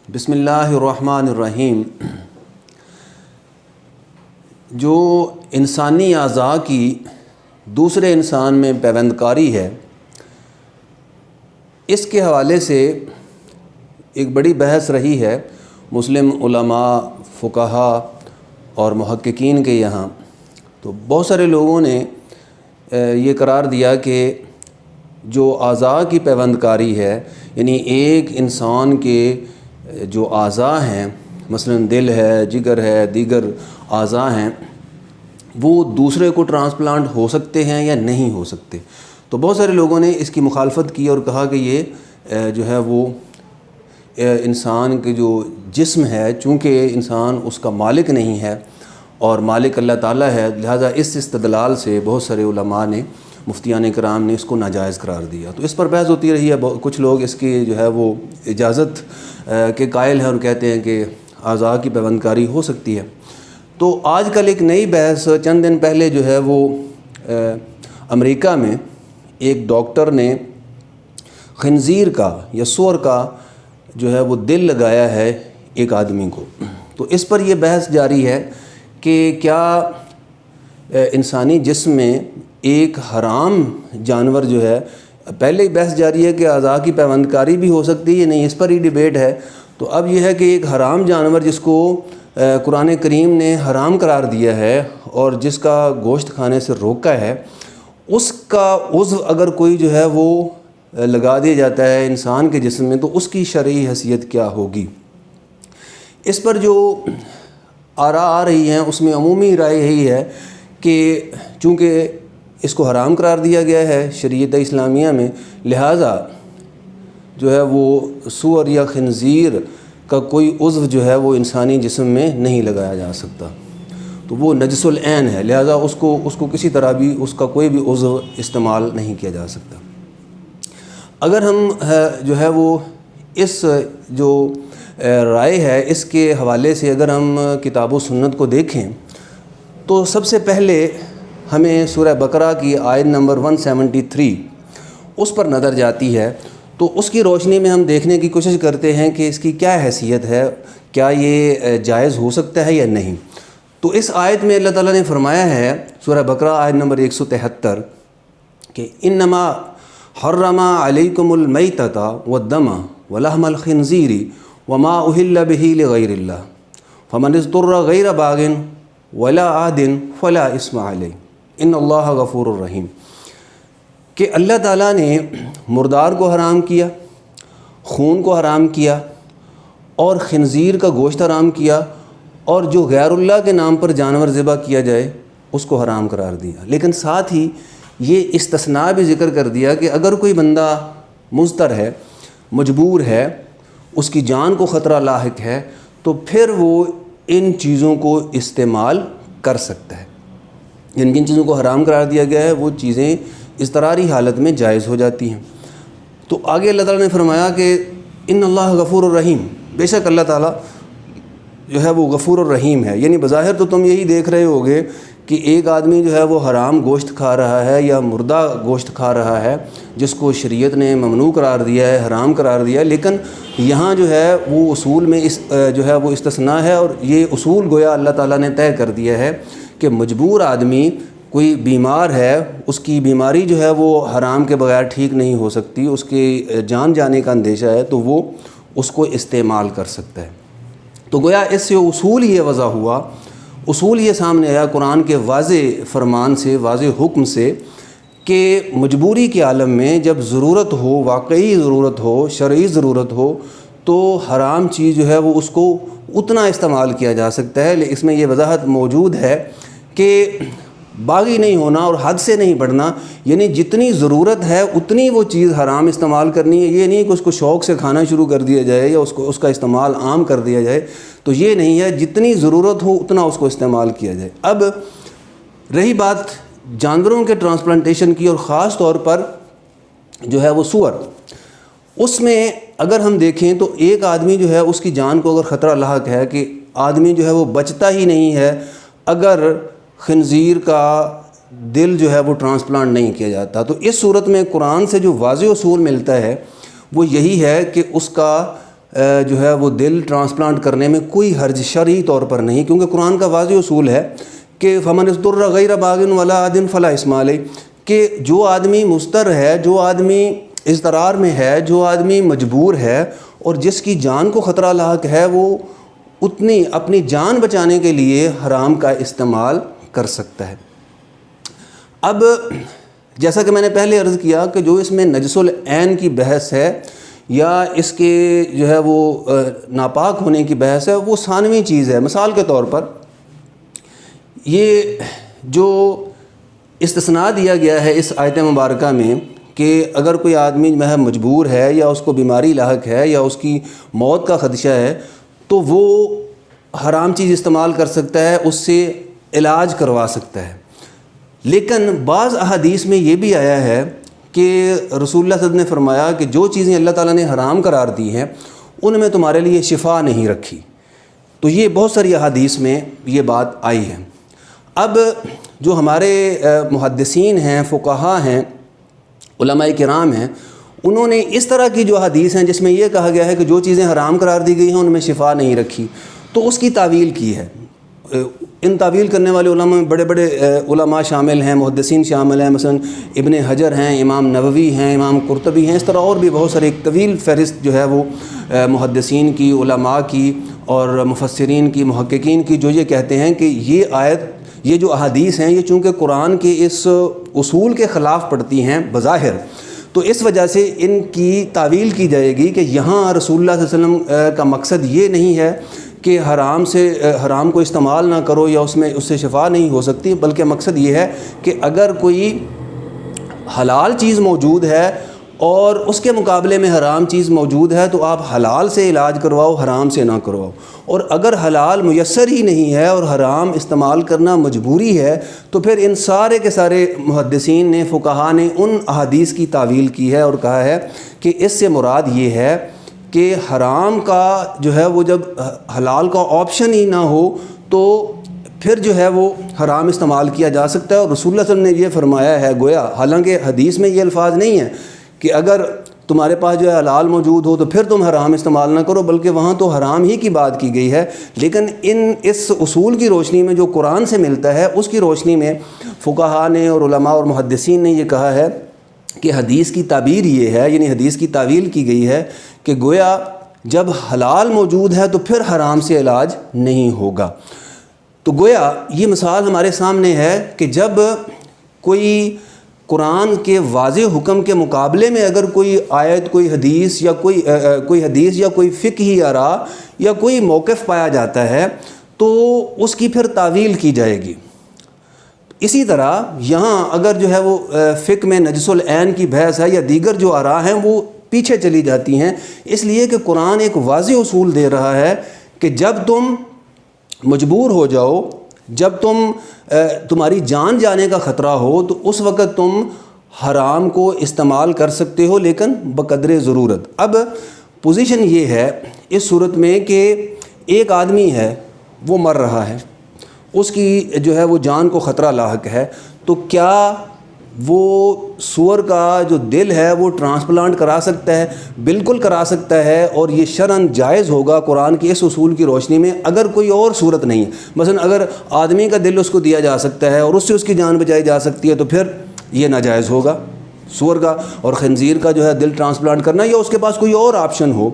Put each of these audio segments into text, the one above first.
بسم اللہ الرحمن الرحیم۔ جو انسانی اعضاء کی دوسرے انسان میں پیوند کاری ہے، اس کے حوالے سے ایک بڑی بحث رہی ہے مسلم علماء، فقہا اور محققین کے یہاں۔ تو بہت سارے لوگوں نے یہ قرار دیا کہ جو اعضاء کی پیوند کاری ہے، یعنی ایک انسان کے جو اعضاء ہیں، مثلا دل ہے، جگر ہے، دیگر اعضاء ہیں، وہ دوسرے کو ٹرانسپلانٹ ہو سکتے ہیں یا نہیں ہو سکتے۔ تو بہت سارے لوگوں نے اس کی مخالفت کی اور کہا کہ یہ جو ہے وہ انسان کے جو جسم ہے، چونکہ انسان اس کا مالک نہیں ہے اور مالک اللہ تعالیٰ ہے، لہذا اس استدلال سے بہت سارے علماء نے، مفتیان کرام نے اس کو ناجائز قرار دیا۔ تو اس پر بحث ہوتی رہی ہے۔ کچھ لوگ اس کی جو ہے وہ اجازت کے قائل ہیں اور کہتے ہیں کہ اعضاء کی پیوند کاری ہو سکتی ہے۔ تو آج کل ایک نئی بحث، چند دن پہلے جو ہے وہ امریکہ میں ایک ڈاکٹر نے خنزیر کا یا سور کا جو ہے وہ دل لگایا ہے ایک آدمی کو۔ تو اس پر یہ بحث جاری ہے کہ کیا انسانی جسم میں ایک حرام جانور جو ہے، پہلے ہی بحث جاری ہے کہ اعضاء کی پیوند کاری بھی ہو سکتی ہے، نہیں، اس پر ہی ڈیبیٹ ہے۔ تو اب یہ ہے کہ ایک حرام جانور جس کو قرآن کریم نے حرام قرار دیا ہے اور جس کا گوشت کھانے سے روکا ہے، اس کا عضو اگر کوئی جو ہے وہ لگا دیا جاتا ہے انسان کے جسم میں، تو اس کی شرعی حیثیت کیا ہوگی؟ اس پر جو آراء آ رہی ہیں اس میں عمومی رائے یہی ہے کہ چونکہ اس کو حرام قرار دیا گیا ہے شریعت اسلامیہ میں، لہٰذا جو ہے وہ سور یا خنزیر کا کوئی عضو جو ہے وہ انسانی جسم میں نہیں لگایا جا سکتا۔ تو وہ نجس العین ہے، لہٰذا اس کو کسی طرح بھی اس کا کوئی بھی عضو استعمال نہیں کیا جا سکتا۔ اگر ہم جو ہے وہ اس جو رائے ہے اس کے حوالے سے اگر ہم کتاب و سنت کو دیکھیں تو سب سے پہلے ہمیں سورہ بقرہ کی آیت نمبر 173 اس پر نظر جاتی ہے۔ تو اس کی روشنی میں ہم دیکھنے کی کوشش کرتے ہیں کہ اس کی کیا حیثیت ہے، کیا یہ جائز ہو سکتا ہے یا نہیں۔ تو اس آیت میں اللہ تعالیٰ نے فرمایا ہے، سورہ بقرہ آیت نمبر 173، کہ انما حرم علیکم المیتۃ والدم ولحم الخنزیر وما اہل بہ لغیر اللہ فمن اضطر غیر باغ ولا عاد فلا اثم علیہ ان اللہ غفور الرحیم۔ کہ اللہ تعالیٰ نے مردار کو حرام کیا، خون کو حرام کیا اور خنزیر کا گوشت حرام کیا، اور جو غیر اللہ کے نام پر جانور ذبح کیا جائے اس کو حرام قرار دیا۔ لیکن ساتھ ہی یہ استثناء بھی ذکر کر دیا کہ اگر کوئی بندہ مضطر ہے، مجبور ہے، اس کی جان کو خطرہ لاحق ہے، تو پھر وہ ان چیزوں کو استعمال کر سکتا ہے۔ جن چیزوں کو حرام قرار دیا گیا ہے وہ چیزیں اضطراری حالت میں جائز ہو جاتی ہیں۔ تو آگے اللہ تعالیٰ نے فرمایا کہ ان اللہ غفور الرحیم، بے شک اللہ تعالیٰ جو ہے وہ غفور الرحیم ہے۔ یعنی بظاہر تو تم یہی دیکھ رہے ہوگے کہ ایک آدمی جو ہے وہ حرام گوشت کھا رہا ہے یا مردہ گوشت کھا رہا ہے جس کو شریعت نے ممنوع قرار دیا ہے، حرام قرار دیا ہے، لیکن یہاں جو ہے وہ اصول میں جو ہے وہ استثناء ہے، اور یہ اصول گویا اللہ تعالیٰ نے طے کر دیا ہے کہ مجبور آدمی، کوئی بیمار ہے، اس کی بیماری جو ہے وہ حرام کے بغیر ٹھیک نہیں ہو سکتی، اس کے جان جانے کا اندیشہ ہے، تو وہ اس کو استعمال کر سکتا ہے۔ تو گویا اس سے اصول یہ وضع ہوا، اصول یہ سامنے آیا قرآن کے واضح فرمان سے، واضح حکم سے، کہ مجبوری کے عالم میں جب ضرورت ہو، واقعی ضرورت ہو، شرعی ضرورت ہو، تو حرام چیز جو ہے وہ اس کو اتنا استعمال کیا جا سکتا ہے۔ اس میں یہ وضاحت موجود ہے کہ باغی نہیں ہونا اور حد سے نہیں بڑھنا، یعنی جتنی ضرورت ہے اتنی وہ چیز حرام استعمال کرنی ہے۔ یہ نہیں کہ اس کو شوق سے کھانا شروع کر دیا جائے یا اس کا استعمال عام کر دیا جائے، تو یہ نہیں ہے، جتنی ضرورت ہو اتنا اس کو استعمال کیا جائے۔ اب رہی بات جانوروں کے ٹرانسپلانٹیشن کی، اور خاص طور پر جو ہے وہ سور، اس میں اگر ہم دیکھیں تو ایک آدمی جو ہے اس کی جان کو اگر خطرہ لاحق ہے، کہ آدمی جو ہے وہ بچتا ہی نہیں ہے اگر خنزیر کا دل جو ہے وہ ٹرانسپلانٹ نہیں کیا جاتا، تو اس صورت میں قرآن سے جو واضح اصول ملتا ہے وہ یہی ہے کہ اس کا جو ہے وہ دل ٹرانسپلانٹ کرنے میں کوئی حرج شرعی طور پر نہیں، کیونکہ قرآن کا واضح اصول ہے کہ فمن اضطر غیر باغ ولا عاد فلا اثم علیہ، کہ جو آدمی مضطر ہے، جو آدمی اضطرار میں ہے، جو آدمی مجبور ہے اور جس کی جان کو خطرہ لاحق ہے، وہ اتنی اپنی جان بچانے کے لیے حرام کا استعمال کر سکتا ہے۔ اب جیسا کہ میں نے پہلے عرض کیا کہ جو اس میں نجس العین کی بحث ہے یا اس کے جو ہے وہ ناپاک ہونے کی بحث ہے، وہ ثانوی چیز ہے۔ مثال کے طور پر یہ جو استثناء دیا گیا ہے اس آیت مبارکہ میں کہ اگر کوئی آدمی مجبور ہے یا اس کو بیماری لاحق ہے یا اس کی موت کا خدشہ ہے تو وہ حرام چیز استعمال کر سکتا ہے، اس سے علاج کروا سکتا ہے۔ لیکن بعض احادیث میں یہ بھی آیا ہے کہ رسول اللہ صلی اللہ علیہ وسلم نے فرمایا کہ جو چیزیں اللہ تعالیٰ نے حرام قرار دی ہیں ان میں تمہارے لیے شفا نہیں رکھی۔ تو یہ بہت ساری احادیث میں یہ بات آئی ہے۔ اب جو ہمارے محدثین ہیں، فقہا ہیں، علماء کرام ہیں، انہوں نے اس طرح کی جو حدیث ہیں جس میں یہ کہا گیا ہے کہ جو چیزیں حرام قرار دی گئی ہیں ان میں شفا نہیں رکھی، تو اس کی تعویل کی ہے۔ ان تعویل کرنے والے علماء میں بڑے بڑے علماء شامل ہیں، محدثین شامل ہیں، مثلا ابن حجر ہیں، امام نووی ہیں، امام قرطبی ہیں، اس طرح اور بھی بہت سارے ایک طویل فہرست جو ہے وہ محدثین کی، علماء کی اور مفسرین کی، محققین کی، جو یہ کہتے ہیں کہ یہ آیت، یہ جو احادیث ہیں، یہ چونکہ قرآن کے اس اصول کے خلاف پڑتی ہیں بظاہر، تو اس وجہ سے ان کی تعویل کی جائے گی کہ یہاں رسول اللہ صلی اللہ علیہ وسلم کا مقصد یہ نہیں ہے کہ حرام کو استعمال نہ کرو یا اس سے شفا نہیں ہو سکتی، بلکہ مقصد یہ ہے کہ اگر کوئی حلال چیز موجود ہے اور اس کے مقابلے میں حرام چیز موجود ہے تو آپ حلال سے علاج کرواؤ، حرام سے نہ کرواؤ۔ اور اگر حلال میسر ہی نہیں ہے اور حرام استعمال کرنا مجبوری ہے تو پھر ان سارے کے سارے محدثین نے، فقہا نے ان احادیث کی تعویل کی ہے اور کہا ہے کہ اس سے مراد یہ ہے کہ حرام کا جو ہے وہ جب حلال کا آپشن ہی نہ ہو تو پھر جو ہے وہ حرام استعمال کیا جا سکتا ہے۔ اور رسول اللہ صلی اللہ علیہ وسلم نے یہ فرمایا ہے، گویا حالانکہ حدیث میں یہ الفاظ نہیں ہیں کہ اگر تمہارے پاس جو ہے حلال موجود ہو تو پھر تم حرام استعمال نہ کرو، بلکہ وہاں تو حرام ہی کی بات کی گئی ہے، لیکن اس اصول کی روشنی میں جو قرآن سے ملتا ہے اس کی روشنی میں فقہا نے اور علماء اور محدثین نے یہ کہا ہے کہ حدیث کی تعبیر یہ ہے، یعنی حدیث کی تعویل کی گئی ہے کہ گویا جب حلال موجود ہے تو پھر حرام سے علاج نہیں ہوگا۔ تو گویا یہ مثال ہمارے سامنے ہے کہ جب کوئی قرآن کے واضح حکم کے مقابلے میں اگر کوئی آیت، کوئی حدیث یا کوئی فقہی آراء یا کوئی موقف پایا جاتا ہے تو اس کی پھر تعویل کی جائے گی۔ اسی طرح یہاں اگر جو ہے وہ فقہ میں نجس العین کی بحث ہے یا دیگر جو آراء ہیں وہ پیچھے چلی جاتی ہیں، اس لیے کہ قرآن ایک واضح اصول دے رہا ہے کہ جب تم مجبور ہو جاؤ، جب تمہاری جان جانے کا خطرہ ہو تو اس وقت تم حرام کو استعمال کر سکتے ہو، لیکن بقدر ضرورت۔ اب پوزیشن یہ ہے اس صورت میں کہ ایک آدمی ہے، وہ مر رہا ہے، اس کی جو ہے وہ جان کو خطرہ لاحق ہے، تو کیا وہ سور کا جو دل ہے وہ ٹرانسپلانٹ کرا سکتا ہے؟ بالکل کرا سکتا ہے، اور یہ شرعاً جائز ہوگا قرآن کے اس اصول کی روشنی میں اگر کوئی اور صورت نہیں ہے۔ مثلا اگر آدمی کا دل اس کو دیا جا سکتا ہے اور اس سے اس کی جان بچائی جا سکتی ہے تو پھر یہ ناجائز ہوگا۔ سور کا اور خنزیر کا جو ہے دل ٹرانسپلانٹ کرنا یا اس کے پاس کوئی اور آپشن ہو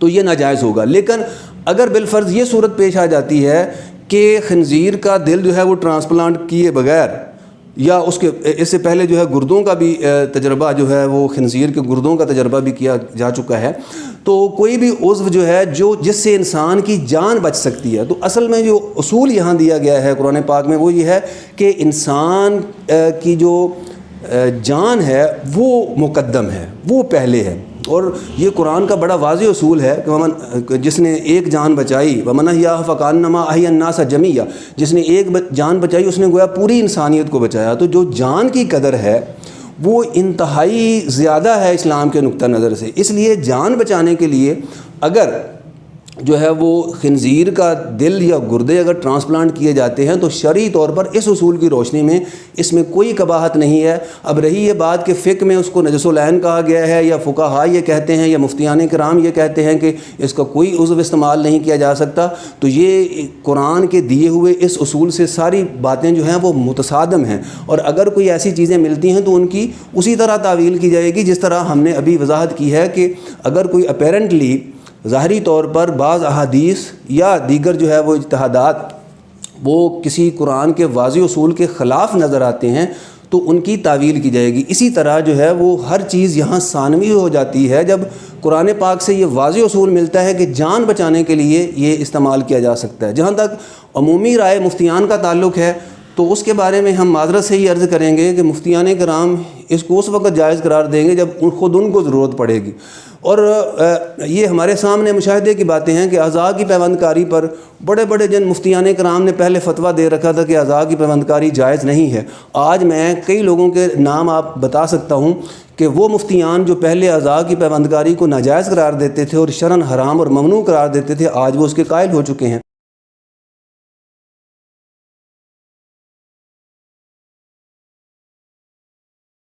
تو یہ ناجائز ہوگا۔ لیکن اگر بالفرض یہ صورت پیش آ جاتی ہے کہ خنزیر کا دل جو ہے وہ ٹرانسپلانٹ کیے بغیر یا اس سے پہلے جو ہے گردوں کا بھی تجربہ جو ہے وہ خنزیر کے گردوں کا تجربہ بھی کیا جا چکا ہے، تو کوئی بھی عضو جو ہے جس سے انسان کی جان بچ سکتی ہے، تو اصل میں جو اصول یہاں دیا گیا ہے قرآن پاک میں وہ یہ ہے کہ انسان کی جو جان ہے وہ مقدم ہے، وہ پہلے ہے۔ اور یہ قرآن کا بڑا واضح اصول ہے کہ جس نے ایک جان بچائی ومن احیاھا فکانما احیا الناس جمیعا، جس نے ایک جان بچائی اس نے گویا پوری انسانیت کو بچایا۔ تو جو جان کی قدر ہے وہ انتہائی زیادہ ہے اسلام کے نقطہ نظر سے، اس لیے جان بچانے کے لیے اگر جو ہے وہ خنزیر کا دل یا گردے اگر ٹرانسپلانٹ کیے جاتے ہیں تو شرعی طور پر اس اصول کی روشنی میں اس میں کوئی قباحت نہیں ہے۔ اب رہی یہ بات کہ فقہ میں اس کو نجس العین کہا گیا ہے یا فقہا یہ کہتے ہیں یا مفتیان کرام یہ کہتے ہیں کہ اس کا کوئی عضو استعمال نہیں کیا جا سکتا، تو یہ قرآن کے دیے ہوئے اس اصول سے ساری باتیں جو ہیں وہ متصادم ہیں، اور اگر کوئی ایسی چیزیں ملتی ہیں تو ان کی اسی طرح تعویل کی جائے گی جس طرح ہم نے ابھی وضاحت کی ہے کہ اگر کوئی اپیرنٹلی ظاہری طور پر بعض احادیث یا دیگر جو ہے وہ اجتہادات وہ کسی قرآن کے واضح اصول کے خلاف نظر آتے ہیں تو ان کی تعویل کی جائے گی۔ اسی طرح جو ہے وہ ہر چیز یہاں ثانوی ہو جاتی ہے جب قرآن پاک سے یہ واضح اصول ملتا ہے کہ جان بچانے کے لیے یہ استعمال کیا جا سکتا ہے۔ جہاں تک عمومی رائے مفتیان کا تعلق ہے تو اس کے بارے میں ہم معذرت سے ہی عرض کریں گے کہ مفتیان کرام اس کو اس وقت جائز قرار دیں گے جب خود ان کو ضرورت پڑے گی، اور یہ ہمارے سامنے مشاہدے کی باتیں ہیں کہ اعضاء کی پیوند کاری پر بڑے بڑے جن مفتیان کرام نے پہلے فتویٰ دے رکھا تھا کہ اعضاء کی پیوند کاری جائز نہیں ہے۔ آج میں کئی لوگوں کے نام آپ بتا سکتا ہوں کہ وہ مفتیان جو پہلے اعضاء کی پیوند کاری کو ناجائز قرار دیتے تھے اور شرعاً حرام اور ممنوع قرار دیتے تھے، آج وہ اس کے قائل ہو چکے ہیں۔